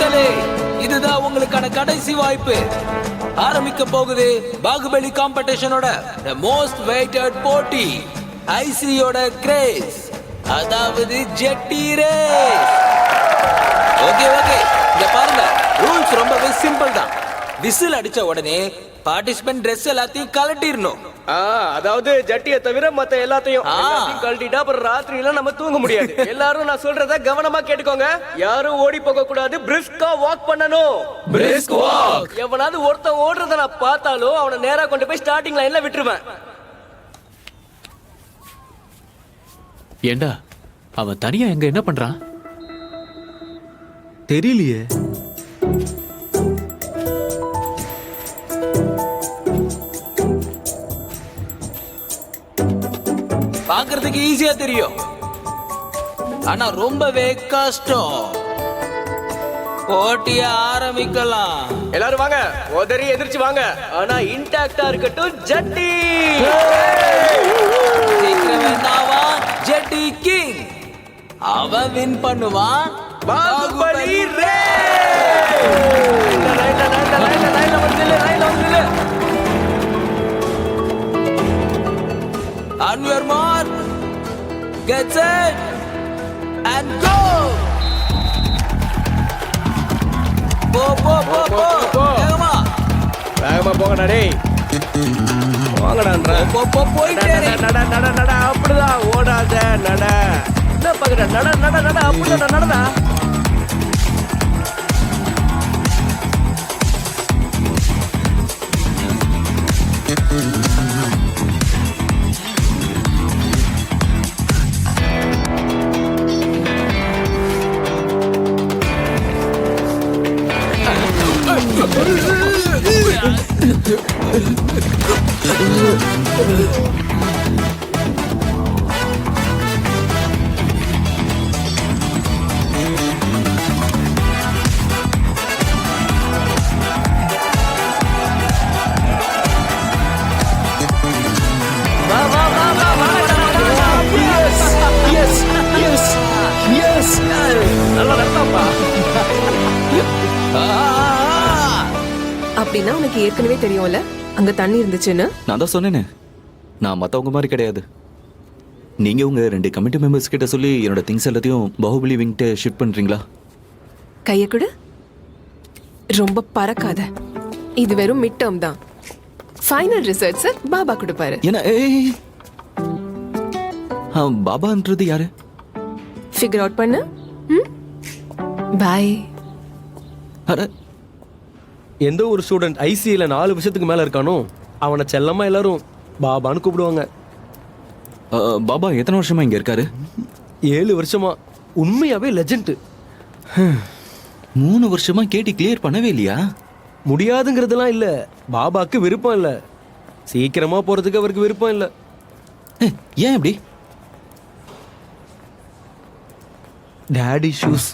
மக்களே, இதுதான் உங்களுக்கான கடைசி வாய்ப்பு. ஆரம்பிக்க போகுது பாகுபலி காம்படிஷனோட மோஸ்ட் வெயிட்டட் போட்டி, ஐசியோட கிரேஸ், அதாவது ஜெட்டி ரேஸ். ஓகே இங்க பாருங்க, ரூல்ஸ் ரொம்பவே சிம்பிள் தான். விசில் அடிச்ச உடனே பார்ட்டிசிபென்ட் Dress எல்லாத்தையும் கழட்டிடணும். அதாவது ஜட்டியை தவிர மத்த எல்லாத்தையும் கழட்டிட்டா அப்புறம் ராத்திரியில நம்ம தூங்க முடியாது. எல்லாரும் நான் சொல்றத கவனமா கேட்டுக்கோங்க. யாரும் ஓடி போக கூடாது. பிரிஸ்கா வாக் பண்ணணும். Brisk walk. எவனாவது ஒருத்தன் ஓடுறத நான் பார்த்தாலும் அவனை நேரா கொண்டு போய் ஸ்டார்டிங் லைன்ல விட்டுருவேன். ஏண்டா அவன் தனியா எங்க என்ன பண்றான் தெரியலையே. பாக்குறதுக்கு ஈஸியா தெரியும், ஆனா ரொம்பவே கஷ்டம். போட்டிய ஆரம்பிக்கலாம். எல்லாரும் வாங்க, உதறி எதிர்த்து வாங்க. ஆனா இன்டாக்டா இருக்கட்டும் ஜட்டி. சீக்கிரம் என்னவா ஜெட்டி கிங். அவன் வின் பண்ணுவான். பாகுபலி ரேஸ். லைன்ல வந்து On your mark, get set, and go! போ வேகமா போங்கடா டேய். வாங்கடான்றேன். போயிட்டே நட அப்படிதான் ஓடாத நட. என்ன பாக்குற? நட அப்படிதான் நடடா. அப்படின்னா உனக்கு ஏற்கனவே தெரியும்ல அங்க தண்ணி இருந்துச்சுன்னு. நான் தான் சொன்னேனே, நான் மத்தவங்க மாதிரி கிடையாது. நீங்க உங்க 2 கமிட்டி மெம்பர்ஸ் கிட்ட சொல்லி என்னோட திங்ஸ் எல்லாத்தையும் பாகுபலி விங்கிட்ட ஷிஃப்ட் பண்றீங்களா? கைய கொடு. ரொம்ப பறக்காத. இது வெறும் மிட் டர்ம் தான். ஃபைனல் ரிசல்ட்ஸ் பாபா கொடுப்பாரு. என்ன பாபான்றது யாரு? ஃபிகர் அவுட் பண்ணு. பை. அட, எந்த ஒரு ஸ்டூடெண்ட் ஐசிஐல 4 வருஷத்துக்கு மேல இருக்கானோ அவனை செல்லமா எல்லாரும் பாபான்னு கூப்பிடுவாங்க. பாபா எத்தனை வருஷமா இங்க இருக்காரு? 7 வருஷமா. உண்மையாவே லெஜெண்ட். 3 வருஷமா கேட்டி கிளியர் பண்ணவே இல்லையா? முடியாதுங்கிறதுலாம் இல்ல, பாபாக்கு விருப்பம் இல்ல. சீக்கிரமா போறதுக்கு அவருக்கு விருப்பம் இல்ல. ஏன் இப்படி? Daddy shoes.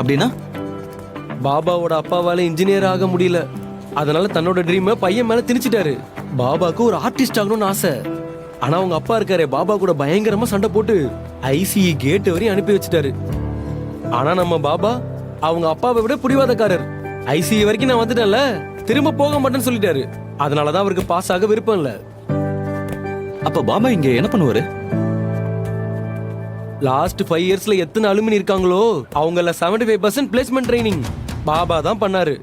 அப்படின்னா பாபாவோட அப்பாவால இன்ஜினியர் ஆக முடியல. அதனால தன்னோட ட்ரீமை பையன் மேல திணிச்சிட்டாரு. பாபாக்கு ஒரு ஆர்டிஸ்ட் ஆகணும்னு ஆசை. ஆனா அவங்க அப்பா இருக்காரு, பாபா கூட பயங்கரமா சண்டை போட்டு ஐசிஇ கேட் வரையும் அனுப்பி வச்சுட்டாரு. ஆனா நம்ம பாபா அவங்க அப்பாவை விட புடிவாதக்காரர். ஐசிஇ வரைக்கும் நான் வந்துட்டேன்ல, திரும்ப போக மாட்டேன்னு சொல்லிட்டாரு. அதனாலதான் அவருக்கு பாஸ் ஆக விருப்பம் இல்ல. அப்ப பாபா இங்க என்ன பண்ணுவாரு? லாஸ்ட் 5 இயர்ஸ்ல எத்தனை அலுமினி இருக்காங்களோ அவங்கள 75% பிளேஸ்மெண்ட் ட்ரைனிங் பாபா தான் பண்ணாரு.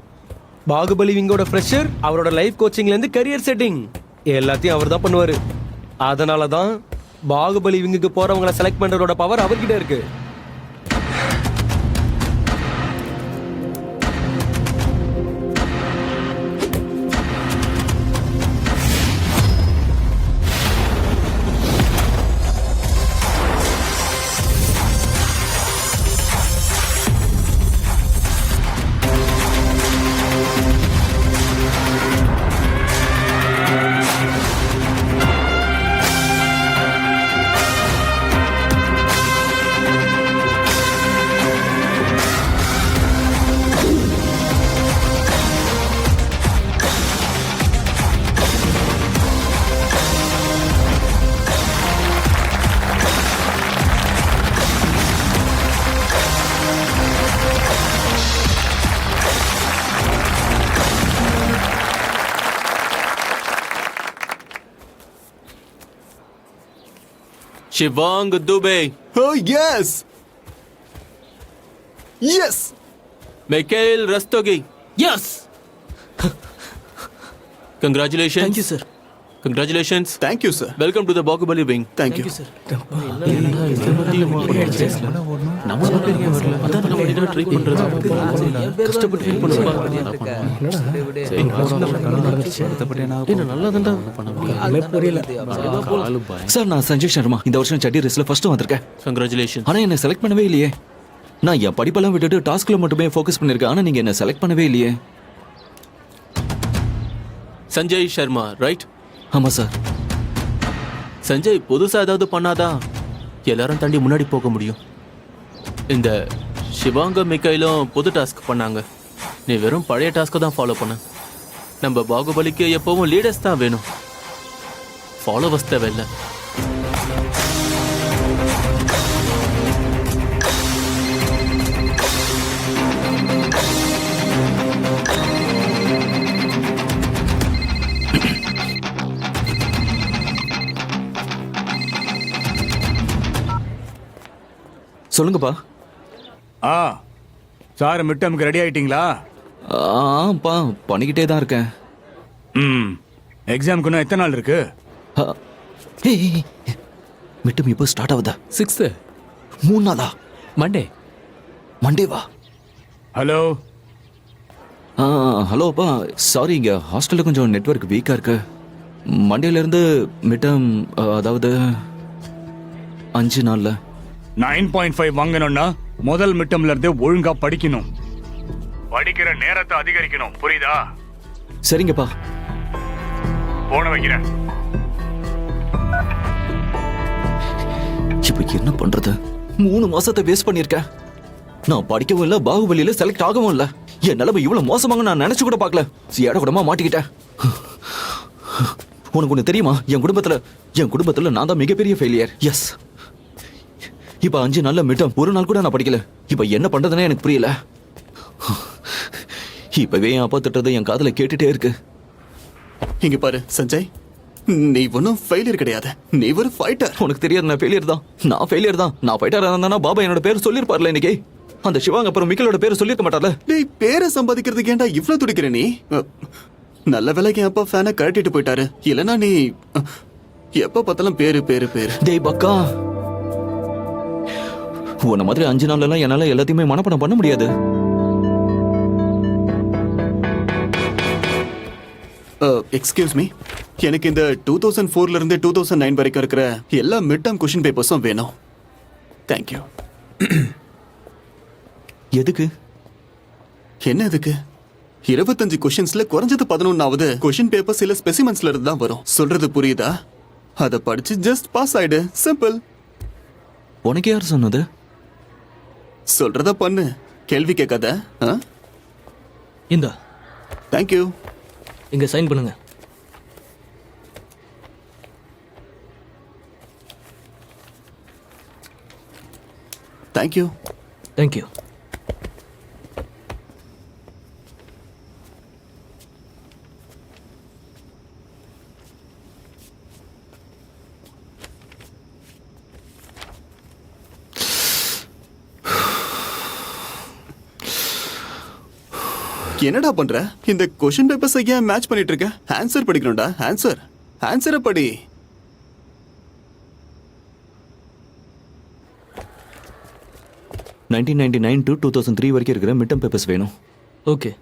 பாகுபலி விங்கோட ஃப்ரெஷர், அவரோட லைஃப் கோச்சிங்ல இருந்து கரியர் செட்டிங் எல்லாத்தையும் அவர் தான் பண்ணுவாரு. அதனாலதான் பாகுபலி விங்குக்கு போறவங்களை செலக்ட் பண்றதோட பவர் அவர்கிட்ட இருக்கு. Shivang Dubey, Oh, yes! Yes! Michael Rastogi. Yes Congratulations. Thank you sir Congratulations. Thank you, sir. Welcome to the Bahubali wing. Thank you. Sir sir நான் சஞ்சய் சர்மா இந்த வருஷம் சட்டி ரேஸ்ல ஃபர்ஸ்ட் வந்திருக்கேன். Congratulations. ஆனா என்ன செலக்ட் பண்ணவே இல்லையே. நான் என் படிப்பெல்லாம் விட்டுட்டு டாஸ்க்ல மட்டுமே ஃபோக்கஸ் பண்ணிருக்கேன். ஆனா நீங்க என்ன செலக்ட் பண்ணவே இல்லையே. சஞ்சய் சர்மா, ரைட்? ஆமா சார். சஞ்சய் புதுசா ஏதாவது பண்ணாதான் எல்லாரும் தாண்டி முன்னாடி போக முடியும். இந்த சிவாங்க மிக்கையிலும் புது டாஸ்க் பண்ணாங்க. நீ வெறும் பழைய டாஸ்க்கை தான் ஃபாலோ பண்ண. நம்ம பாகுபலிக்கு எப்பவும் லீடர்ஸ் தான் வேணும், ஃபாலோவர்ஸ் தேவையில்லை. சொல்லுங்கப்பா. சார் மிட் டேர்முக்கு ரெடி ஆயிட்டீங்களா? ஆப்பா பண்ணிக்கிட்டே தான் இருக்கேன். எக்ஸாமுக்கு இன்னும் எத்தனை நாள் இருக்கு? மிட்டம் இப்போ ஸ்டார்ட் ஆகுதா? 6th 3 நாளா? மண்டே. மண்டேவா? ஹலோ ஹலோப்பா, சாரி இங்க ஹாஸ்டல்ல கொஞ்சம் நெட்வொர்க் வீக்கா இருக்கு. மண்டேல இருந்து மிட்டம், அதாவது 5 நாள்ல 9.5 வாங்கணும்னா முதல் மிட் டேர்ம்ல இருந்து ஒழுங்கா படிக்கணும். படிக்கிற நேரத்தை அதிகரிக்கணும், புரியுதா? சரிங்கப்பா. போன வைக்கிறேன். இப்ப என்ன பண்றது? 3 மாசத்தை வேஸ்ட் பண்ணிருக்கேன். நான் படிக்கவும் இல்ல, பாகுபலியில செலக்ட் ஆகவும் இல்ல. என் நிலைமை இவ்வளவு மோசமாக நான் நினைச்சு கூட பார்க்கல. ஏட கூடமா மாட்டிக்கிட்டேன். உனக்கு ஒண்ணு தெரியுமா? என் குடும்பத்துல நான் தான் மிகப்பெரிய ஃபெயிலியர். எஸ். இப்ப 5 நாள்ல மிட்டம் ஒரு நாள் கூட நான் படிக்கல. இப்ப என்ன பண்றதுன்னே எனக்கு புரியல. இப்பவே என் அப்பா திட்டத்தை என் காதுல கேட்டுட்டே இருக்கு. இங்க பாரு சஞ்சய், நீ ஒன்னும் ஃபெயிலியர் கிடையாது. நீ ஒரு ஃபைட்டர். உனக்கு தெரியாது நான் ஃபெயிலியர் தான். நான் ஃபைட்டரா இருந்தானா பாபா என்னோட பேர் சொல்லிருப்பார்ல இன்னைக்கு. அந்த சிவாங்க அப்புறம் மிக்கலோட பேர் சொல்லிருக்க மாட்டார்ல. நீ பேரை சம்பாதிக்கிறதுக்கு ஏன்டா இவ்ளோ துடிக்கிற நீ? நல்ல வேலைக்கு என் அப்பா ஃபேனை கழட்டிட்டு போயிட்டாரு. இல்லனா நீ எப்ப பார்த்தாலும் பேரு பேரு பேரு. டேய் பக்கா, உன்ன மாதிரி 5 நாள்ல எல்லாம் என்னால எல்லாத்தையுமே மனப்பாடம் பண்ண முடியாது. எக்ஸ்கியூஸ் மீ, எனக்கு இந்த 2004ல இருந்து 2009 வரைக்கும் இருக்கிற எல்லா மிட் டேர்ம் கொஸ்டின் பேப்பர்ஸும் வேணும். தேங்க்யூ. எதுக்கு? என்ன எதுக்கு? 25 கொஸ்டின்ஸ்ல குறைஞ்சது 11வது கொஸ்டின் பேப்பர் சில ஸ்பெசிமென்ஸ்ல இருந்து தான் வரும். சொல்றது புரியுதா? அதை படிச்சு ஜஸ்ட் பாஸ் ஆயிடு. சிம்பிள். உனக்கு யார் சொன்னது? சொல்றத பண்ணு, கேள்வி கேட்காத. இந்த தேங்க்யூ. இங்க சைன் பண்ணுங்க. தேங்க்யூ. தேங்க்யூ. என்னடா பண்ற? இந்த கொஸ்டின் பேப்பர்ஸ் ஏன் மேட்ச் பண்ணிட்டு இருக்க? ஆன்சர் படிக்கணும்டா. ஆன்சரை படி. to 2003 வரைக்கும் இருக்கிற மிட்டம் பேப்பர்ஸ் வேணும். ஓகே.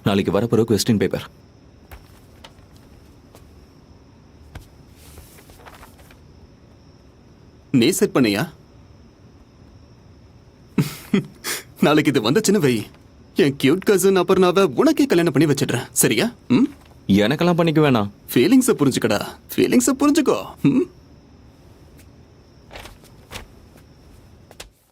நாளைக்கு வரப்போற கொஸ்டின் பேப்பர். நீ செட் பண்ணியா? நாளைக்கு இது வந்துச்சுன்னு வை, என் கியூட் கசின் அபர்ணாவை உனக்கே கல்யாணம் பண்ணி வச்சிடுறேன். சரியா? எனக்கெல்லாம் பண்ணிக்க வேணாம். ஃபீலிங்ஸை புரிஞ்சுக்கடா, ஃபீலிங்ஸை புரிஞ்சுக்கோ.